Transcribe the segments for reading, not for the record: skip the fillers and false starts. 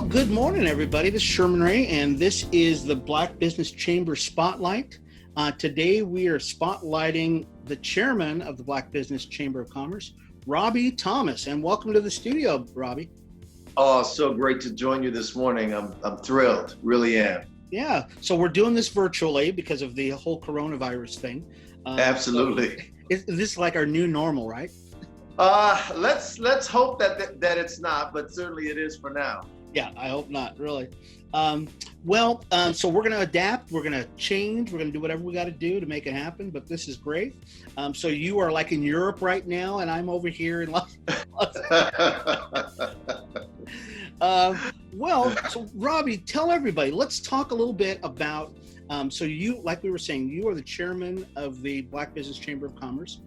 Well, good morning, everybody. This is Sherman Ray, and this is the Black Business Chamber Spotlight. Today, we are spotlighting the chairman of the Black Business Chamber of Commerce, Robby Thomas. And welcome to the studio, Robby. Oh, so great to join you this morning. I'm thrilled, really am. Yeah, so we're doing this virtually because of the whole coronavirus thing. Absolutely. So this is like our new normal, right? Let's hope that it's not, but certainly it is for now. Yeah, I hope not, really. So we're going to adapt, we're going to change, we're going to do whatever we got to do to make it happen, but this is great. So you are like in Europe right now, and I'm over here in Los So Robby, tell everybody, let's talk a little bit about, so you, like we were saying, you are the chairman of the Black Business Chamber of Commerce.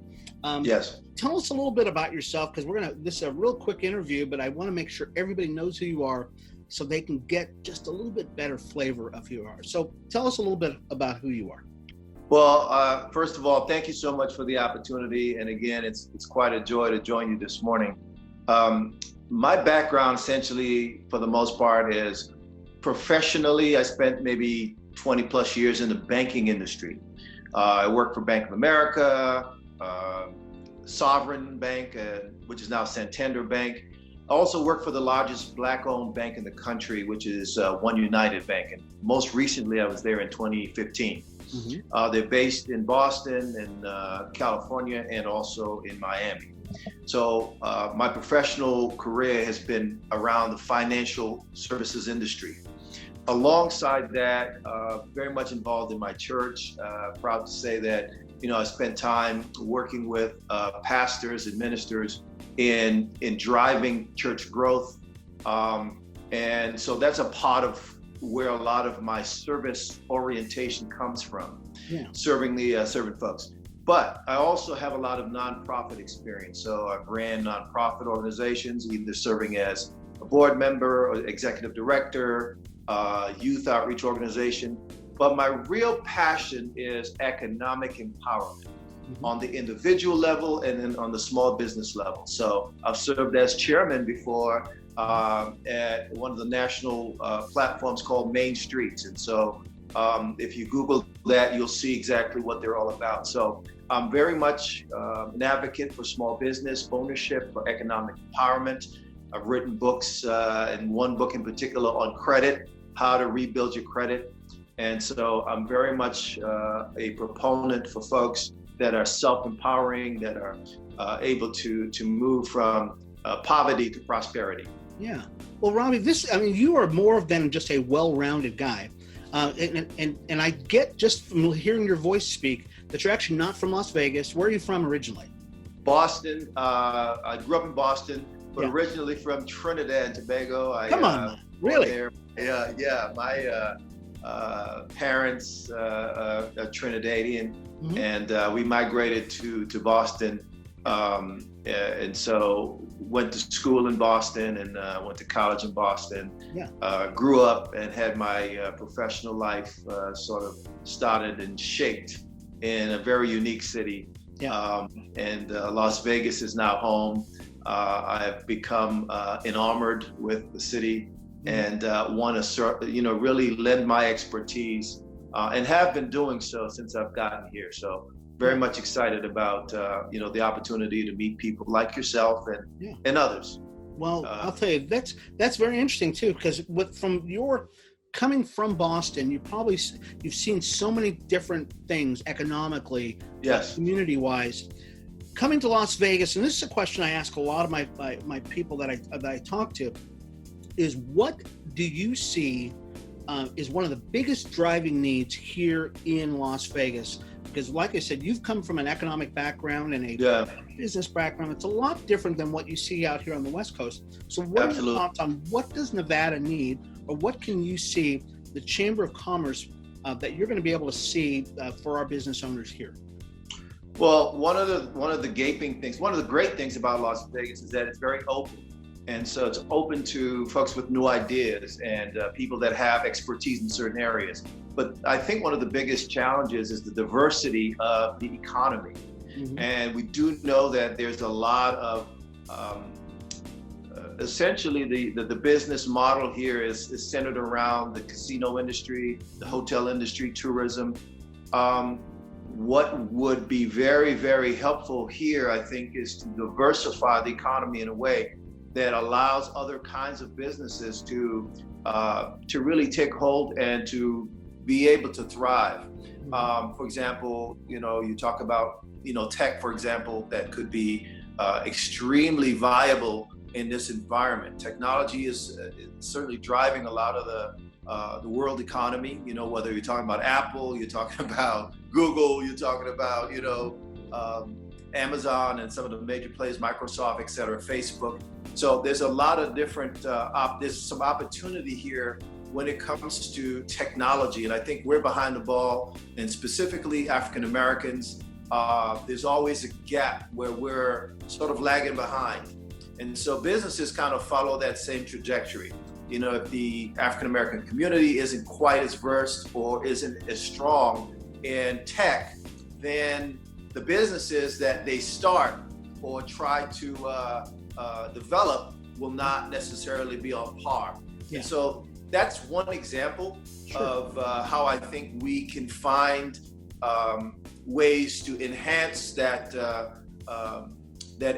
Yes. Tell us a little bit about yourself, because this is a real quick interview, but I want to make sure everybody knows who you are so they can get just a little bit better flavor of who you are. So tell us a little bit about who you are. Well, first of all, thank you so much for the opportunity. And again, it's quite a joy to join you this morning. My background essentially, for the most part, is professionally, I spent maybe 20 plus years in the banking industry. I worked for Bank of America, Sovereign Bank, which is now Santander Bank. I also worked for the largest Black-owned bank in the country, which is One United Bank. And most recently, I was there in 2015. Mm-hmm. They're based in Boston and California, and also in Miami. So my professional career has been around the financial services industry. Alongside that, very much involved in my church. Proud to say that, I spent time working with pastors and ministers in driving church growth. And so that's a part of where a lot of my service orientation comes from, serving folks. But I also have a lot of nonprofit experience. So I've ran nonprofit organizations, either serving as a board member or executive director, youth outreach organization. But my real passion is economic empowerment on the individual level and then on the small business level. So I've served as chairman before at one of the national platforms called Main Streets. And so if you Google that, you'll see exactly what they're all about. So I'm very much an advocate for small business ownership, for economic empowerment. I've written books, and one book in particular on credit, how to rebuild your credit. And so I'm very much a proponent for folks that are self-empowering, that are able to move from poverty to prosperity. Yeah. Well, Robby, you are more than just a well-rounded guy. And I get just from hearing your voice speak that you're actually not from Las Vegas. Where are you from originally? Boston. I grew up in Boston, but originally from Trinidad and Tobago. Come on, really? There. Yeah. My parents are Trinidadian, and we migrated to Boston, and so went to school in Boston and went to college in Boston. Grew up and had my professional life sort of started and shaped in a very unique city. And Las Vegas is now home. I've become enamored with the city and want to, really lend my expertise, and have been doing so since I've gotten here. So very much excited about, the opportunity to meet people like yourself and others. Well, I'll tell you, that's very interesting too, because coming from Boston, you've seen so many different things economically, community-wise. Coming to Las Vegas, and this is a question I ask a lot of my people that I talk to, is what do you see is one of the biggest driving needs here in Las Vegas? Because like I said, you've come from an economic background and a business background. It's a lot different than what you see out here on the West Coast. So what are your thoughts on what does Nevada need, or what can you see the Chamber of Commerce that you're going to be able to see for our business owners here? Well, one of the gaping things, one of the great things about Las Vegas is that it's very open. And so it's open to folks with new ideas and people that have expertise in certain areas. But I think one of the biggest challenges is the diversity of the economy. And we do know that there's a lot of essentially the business model here is centered around the casino industry, the hotel industry, tourism. What would be very, very helpful here, I think, is to diversify the economy in a way that allows other kinds of businesses to really take hold and to be able to thrive. For example, you talk about, tech, for example, that could be extremely viable in this environment. Technology is certainly driving a lot of the world economy, whether you're talking about Apple, you're talking about Google, you're talking about, Amazon and some of the major players, Microsoft, et cetera, Facebook. So there's a lot of different, there's some opportunity here when it comes to technology. And I think we're behind the ball, and specifically African Americans, there's always a gap where we're sort of lagging behind. And so businesses kind of follow that same trajectory. If the African American community isn't quite as versed or isn't as strong in tech, then the businesses that they start or try to develop will not necessarily be on par. Yeah. And so that's one example of how I think we can find ways to enhance that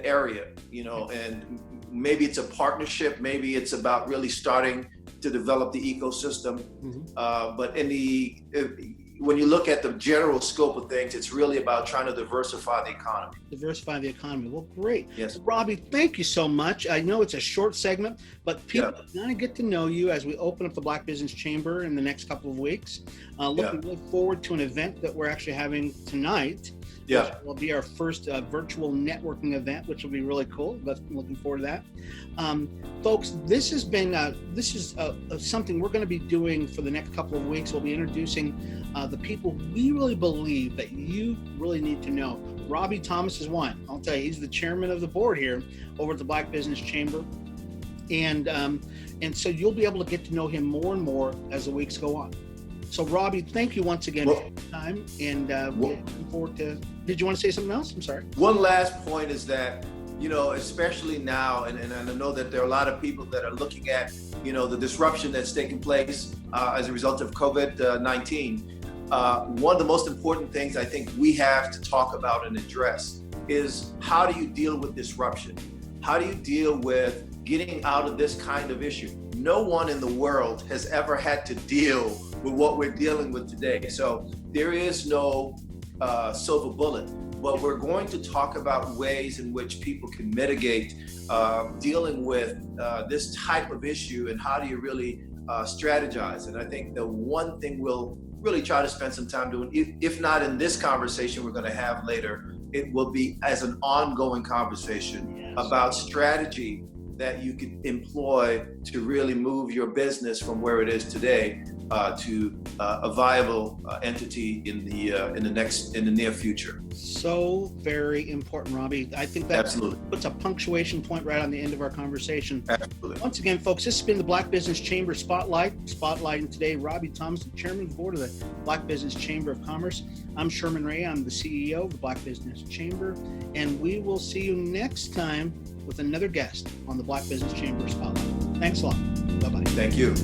area, and maybe it's a partnership, maybe it's about really starting to develop the ecosystem. But when you look at the general scope of things, it's really about trying to diversify the economy. Diversify the economy. Well, great. Yes. Robby, thank you so much. I know it's a short segment, but people are going to get to know you as we open up the Black Business Chamber in the next couple of weeks. Looking forward to an event that we're actually having tonight. Which will be our first virtual networking event, which will be really cool. But looking forward to that. Folks, this has been something we're going to be doing for the next couple of weeks. We'll be introducing the people we really believe that you really need to know. Robby Thomas is one. I'll tell you, he's the chairman of the board here over at the Black Business Chamber. And so you'll be able to get to know him more and more as the weeks go on. So, Robby, thank you once again for your time, and we're looking forward to. Did you want to say something else? I'm sorry. One last point is that, especially now, and I know that there are a lot of people that are looking at, the disruption that's taking place as a result of COVID-19. One of the most important things I think we have to talk about and address is, how do you deal with disruption? How do you deal with getting out of this kind of issue? No one in the world has ever had to deal with what we're dealing with today. So there is no silver bullet, but we're going to talk about ways in which people can mitigate dealing with this type of issue, and how do you really strategize. And I think the one thing we'll really try to spend some time doing, if not in this conversation we're going to have later, it will be as an ongoing conversation about strategy that you can employ to really move your business from where it is today to a viable entity in the near future. So very important, Robby. I think that puts a punctuation point right on the end of our conversation. Absolutely. Once again, folks, this has been the Black Business Chamber Spotlighting today Robby Thomas, the chairman of the board of the Black Business Chamber of Commerce. I'm Sherman Ray. I'm the CEO of the Black Business Chamber, and we will see you next time with another guest on the Black Business Chamber Spotlight. Thanks a lot. Bye-bye. Thank you.